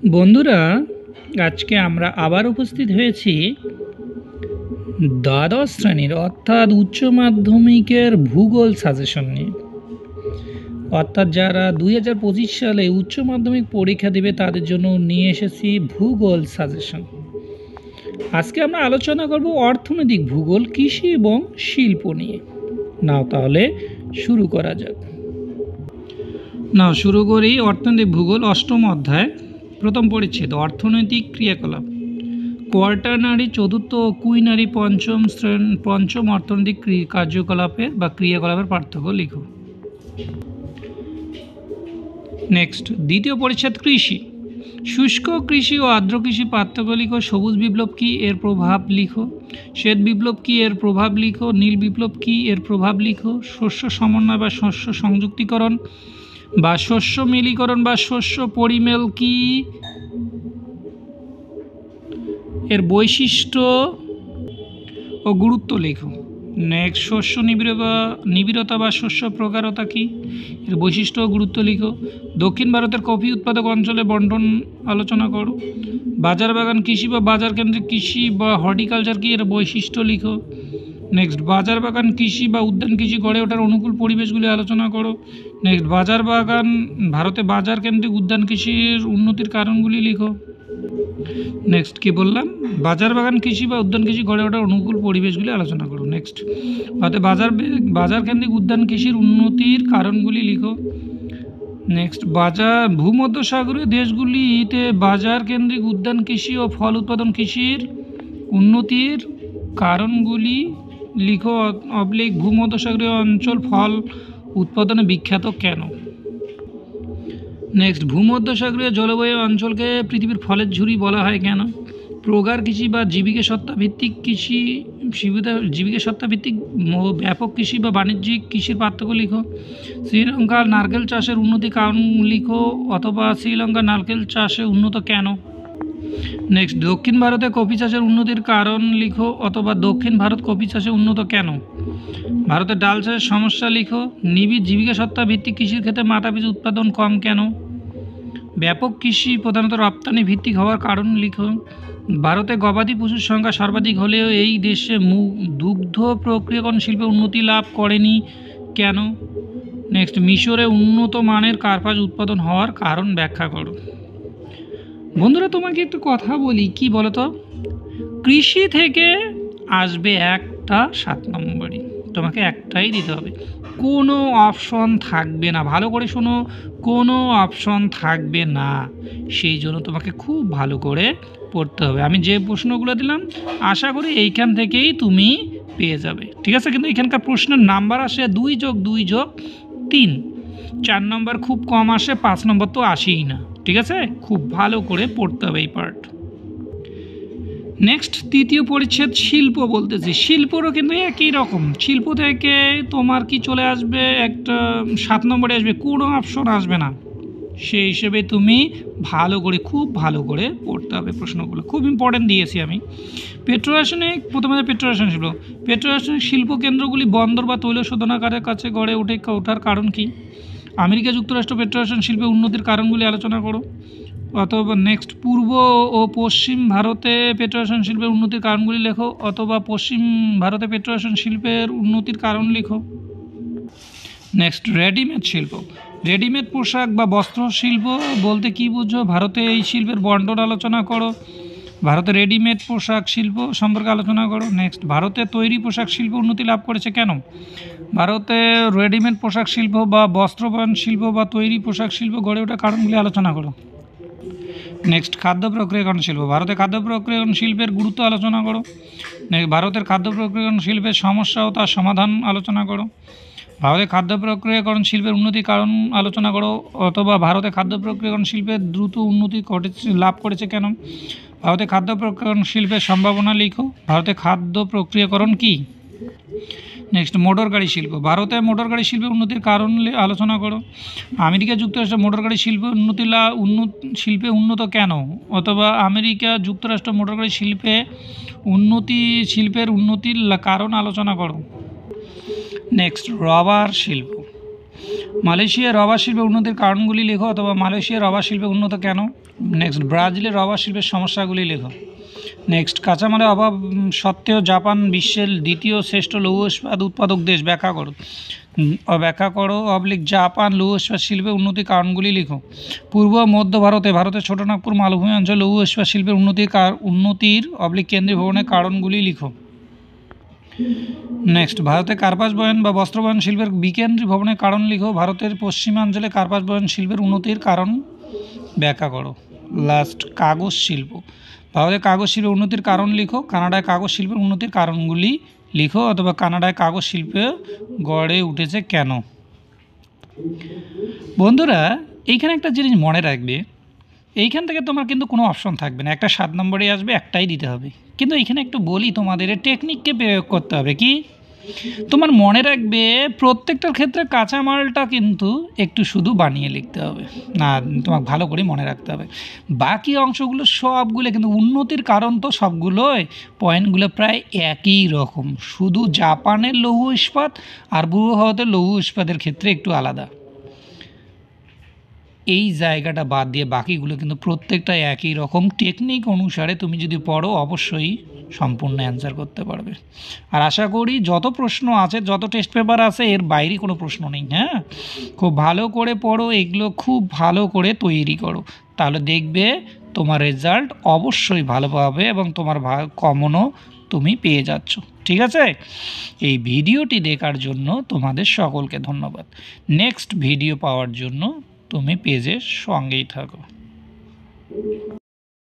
বন্ধুরা, আজকে আমরা আবার উপস্থিত হয়েছি দ্বাদশ শ্রেণীর অর্থাৎ উচ্চ মাধ্যমিকের ভূগোল সাজেশন নিয়ে। অর্থাৎ যারা 2025 সালে উচ্চ মাধ্যমিক পরীক্ষা দেবে তাদের জন্য নিয়ে এসেছি ভূগোল সাজেশন। আজকে আমরা আলোচনা করব অর্থনৈতিক ভূগোল, কৃষি এবং শিল্প নিয়ে। নাও তাহলে শুরু করা যাক। শুরু করি অর্থনৈতিক ভূগোল অষ্টম অধ্যায় প্রথম পরিচ্ছেদ অর্থনৈতিক ক্রিয়াকলাপ। কোয়ার্টারনারি চতুর্থ ও কুইনারি পঞ্চম অর্থনৈতিক কার্যকলাপের বা ক্রিয়াকলাপের পার্থক্য লিখো। নেক্সট দ্বিতীয় পরিচ্ছেদ কৃষি। শুষ্ক কৃষি ও আর্দ্র কৃষি পার্থক্য লিখো। সবুজ বিপ্লব কী, এর প্রভাব লিখো। শ্বেত বিপ্লব কী, এর প্রভাব লিখো। নীল বিপ্লব কী, এর প্রভাব লিখো। শস্য সমন্বয় বা শস্য সংযুক্তিকরণ বা শস্য মিলীকরণ বা শস্য পরিমেল কি, এর বৈশিষ্ট্য ও গুরুত্ব লেখো। নেক্সট শস্য নিবিড়তা বা শস্য প্রকারতা কি, এর বৈশিষ্ট্য ও গুরুত্ব লিখো। দক্ষিণ ভারতের কফি উৎপাদক অঞ্চলে বন্টন আলোচনা করো। বাজার বাগান কৃষি বা বাজার কেন্দ্রিক কৃষি বা হর্টিকালচার কি, এর বৈশিষ্ট্য লিখো। নেক্সট বাজার বাগান কৃষি বা উদ্যান কৃষি গড়ে ওঠার অনুকূল পরিবেশগুলি আলোচনা করো। নেক্সট ভারতে বাজার কেন্দ্রিক উদ্যান কৃষির উন্নতির কারণগুলি লিখো। নেক্সট কি বললাম, বাজার বাগান কৃষি বা উদ্যান কৃষি গড়ে ওঠার অনুকূল পরিবেশগুলি আলোচনা করো। নেক্সট ভারতে বাজার কেন্দ্রিক উদ্যান কৃষির উন্নতির কারণগুলি লিখো। নেক্সট ভূমধ্যসাগরীয় দেশগুলিতে বাজার কেন্দ্রিক উদ্যান কৃষি ও ফল উৎপাদন কৃষির উন্নতির কারণগুলি লিখো। ভূমধ্যসাগরীয় অঞ্চল ফল উৎপাদনে বিখ্যাত কেন। নেক্সট ভূমধ্যসাগরীয় জলবায়ু অঞ্চলকে পৃথিবীর ফলের ঝুড়ি বলা হয় কেন। প্রগার কৃষি বা জীবিকা সত্তা ভিত্তিক ব্যাপক কৃষি বা বাণিজ্যিক কৃষির পার্থক্য লিখো। শ্রীলঙ্কার নারকেল চাষের উন্নতির কারণ লিখো অথবা শ্রীলঙ্কার নারকেল চাষে উন্নত কেন। নেক্সট দক্ষিণ ভারতে কফি চাষের উন্নতির কারণ লিখো অথবা দক্ষিণ ভারত কফি চাষে উন্নত কেন। ভারতের ডাল চাষের সমস্যা লিখো। নিবিড় জীবিকা সত্তা ভিত্তিক কৃষির ক্ষেত্রে মাথাপিছু উৎপাদন কম কেন। ব্যাপক কৃষি প্রধানত রপ্তানি ভিত্তিক হওয়ার কারণ লিখো। ভারতে গবাদি পশুর সংখ্যা সর্বাধিক হলেও এই দেশে দুগ্ধ প্রক্রিয়াকরণ শিল্পে উন্নতি লাভ করেনি কেন। নেক্সট মিশরে উন্নত মানের কার্পাস উৎপাদন হওয়ার কারণ ব্যাখ্যা করো। বন্ধুরা, তোমাকে একটু কথা বলি, কি বলো তো, কৃষি থেকে আসবে একটা 7 নম্বরই, তোমাকে একটাই দিতে হবে, কোনো অপশন থাকবে না। ভালো করে শোনো, কোনো অপশন থাকবে না। সেই জন্য তোমাকে খুব ভালো করে পড়তে হবে। আমি যে প্রশ্নগুলো দিলাম আশা করি এইখান থেকেই তুমি পেয়ে যাবে, ঠিক আছে। কিন্তু এখানকার প্রশ্নের নাম্বার আসে 2+2+3, 4 নম্বর খুব কম আসে, 5 নম্বর তো আসেই না, ঠিক আছে। খুব ভালো করে পড়তে হবে এই পার্ট। নেক্সট তৃতীয় পরিচ্ছেদ শিল্প বলতেছি। শিল্পরও কিন্তু একই রকম। শিল্প থেকে তোমার কি চলে আসবে, একটা 7 নম্বরে আসবে, কোনো অপশন আসবে না। সেই হিসেবে তুমি খুব ভালো করে পড়তে হবে। প্রশ্নগুলো খুব ইম্পর্টেন্ট দিয়েছি আমি। পেট্রোরাসায়নিক, প্রথমে পেট্রোরাসায়নিক শিল্প। পেট্রোরাসায়নিক শিল্প কেন্দ্রগুলি বন্দর বা তৈল শোধনাগারের কাছে গড়ে ওঠার কারণ কি। আমেরিকা যুক্তরাষ্ট্র পেট্রোরাসায়নিক শিল্পের উন্নতির কারণগুলি আলোচনা করো। অথবা নেক্সট পূর্ব ও পশ্চিম ভারতে পেট্রোরাসায়নিক শিল্পের উন্নতির কারণগুলি লেখো অথবা পশ্চিম ভারতে পেট্রোরাসায়নিক শিল্পের উন্নতির কারণ লিখো। নেক্সট রেডিমেড শিল্প। রেডিমেড পোশাক বা বস্ত্র শিল্প বলতে কি বুঝো, ভারতে এই শিল্পের বন্টন আলোচনা করো। ভারতে রেডিমেড পোশাক শিল্প সম্পর্কে আলোচনা করো। নেক্সট ভারতে তৈরি পোশাক শিল্প উন্নতি লাভ করেছে কেন। ভারতে রেডিমেড পোশাক শিল্প বা বস্ত্র বয়ন শিল্প বা তৈরি পোশাক শিল্প গড়ে ওঠার কারণগুলি আলোচনা করো। নেক্সট খাদ্য প্রক্রিয়াকরণ শিল্প। ভারতে খাদ্য প্রক্রিয়াকরণ শিল্পের গুরুত্ব আলোচনা করো। ভারতের খাদ্য প্রক্রিয়াকরণ শিল্পের সমস্যা ও তার সমাধান আলোচনা করো। ভারতে খাদ্য প্রক্রিয়াকরণ শিল্পের উন্নতির কারণ আলোচনা করো অথবা ভারতে খাদ্য প্রক্রিয়াকরণ শিল্পের দ্রুত উন্নতি লাভ করেছে কেন। ভারতে খাদ্য প্রক্রিয়াকরণ শিল্পের সম্ভাবনা লিখো। ভারতে খাদ্য প্রক্রিয়াকরণ কি। নেক্সট মোটর গাড়ি শিল্প। ভারতে মোটর গাড়ি শিল্পের উন্নতির কারণ আলোচনা করো। আমেরিকা যুক্তরাষ্ট্র মোটর গাড়ি শিল্পে উন্নত কেন অথবা আমেরিকা যুক্তরাষ্ট্র মোটর গাড়ি শিল্পের উন্নতির কারণ আলোচনা করো। নেক্সট রবার শিল্প। মালয়েশিয়ার রবার শিল্পের উন্নতির কারণগুলি লেখো, অথবা মালয়েশিয়ার রবার শিল্পে উন্নত কেন। নেক্সট, ব্রাজিলের রবার শিল্পের সমস্যাগুলি লেখো। নেক্সট, কাঁচামালের অভাব সত্ত্বেও জাপান বিশ্বের দ্বিতীয় শ্রেষ্ঠ লৌহ ইস্পাত উৎপাদক দেশ, ব্যাখ্যা করো। জাপান লৌহ ইস্পাত শিল্পের উন্নতির কারণগুলি লিখো। পূর্ব মধ্য ভারতের ছোটনাগপুর মালভূমি অঞ্চল লৌহ ইস্পাত শিল্পের উন্নতির কেন্দ্রীয় ভবনের কারণগুলি লিখো। নেক্সট, ভারতে কার্পাস বয়ন বা বস্ত্র বয়ন শিল্পের বিকেন্দ্রী ভবনের কারণ লিখো। ভারতের পশ্চিমাঞ্চলে কার্পাস বয়ন শিল্পের উন্নতির কারণ ব্যাখ্যা করো। লাস্ট, কাগজ শিল্প। ভারতের কাগজ শিল্পের উন্নতির কারণ লিখো। কানাডায় কাগজ শিল্পের উন্নতির কারণগুলি লিখো, অথবা কানাডায় কাগজ শিল্প গড়ে উঠেছে কেন। বন্ধুরা, এইখানে একটা জিনিস মনে রাখবে, এইখান থেকে তোমার কিন্তু কোনো অপশন থাকবে না, একটা 7 নম্বরে আসবে, একটাই দিতে হবে। কিন্তু এইখানে একটু বলি তোমাদের, টেকনিককে প্রয়োগ করতে হবে। কি তোমার মনে রাখবে, প্রত্যেকটার ক্ষেত্রে কাঁচামালটা কিন্তু একটু শুধু বানিয়ে লিখতে হবে না, তোমাকে ভালো করে মনে রাখতে হবে। বাকি অংশগুলো সবগুলো কিন্তু উন্নতির কারণ তো সবগুলোই পয়েন্টগুলো প্রায় একই রকম, শুধু জাপানের লৌহ ইস্পাত আর পূর্ব ভারতের লৌহ ইস্পাতের ক্ষেত্রে একটু আলাদা। এই জায়গাটা বাদ দিয়ে বাকিগুলো কিন্তু প্রত্যেকটা একই রকম। টেকনিক অনুসারে তুমি যদি পড়ো অবশ্যই সম্পূর্ণ অ্যান্সার করতে পারবে। আর আশা করি যত প্রশ্ন আছে, যত টেস্ট পেপার আছে, এর বাইরে কোনো প্রশ্ন নেই। হ্যাঁ, খুব ভালো করে পড়ো, এগুলো খুব ভালো করে তৈরি করো, তাহলে দেখবে তোমার রেজাল্ট অবশ্যই ভালো পাবে এবং তোমার কমনও তুমি পেয়ে যাচ্ছ। ঠিক আছে, এই ভিডিওটি দেখার জন্য তোমাদের সকলকে ধন্যবাদ। নেক্সট ভিডিও পাওয়ার জন্য তুমি পেজের সঙ্গেই থাকো।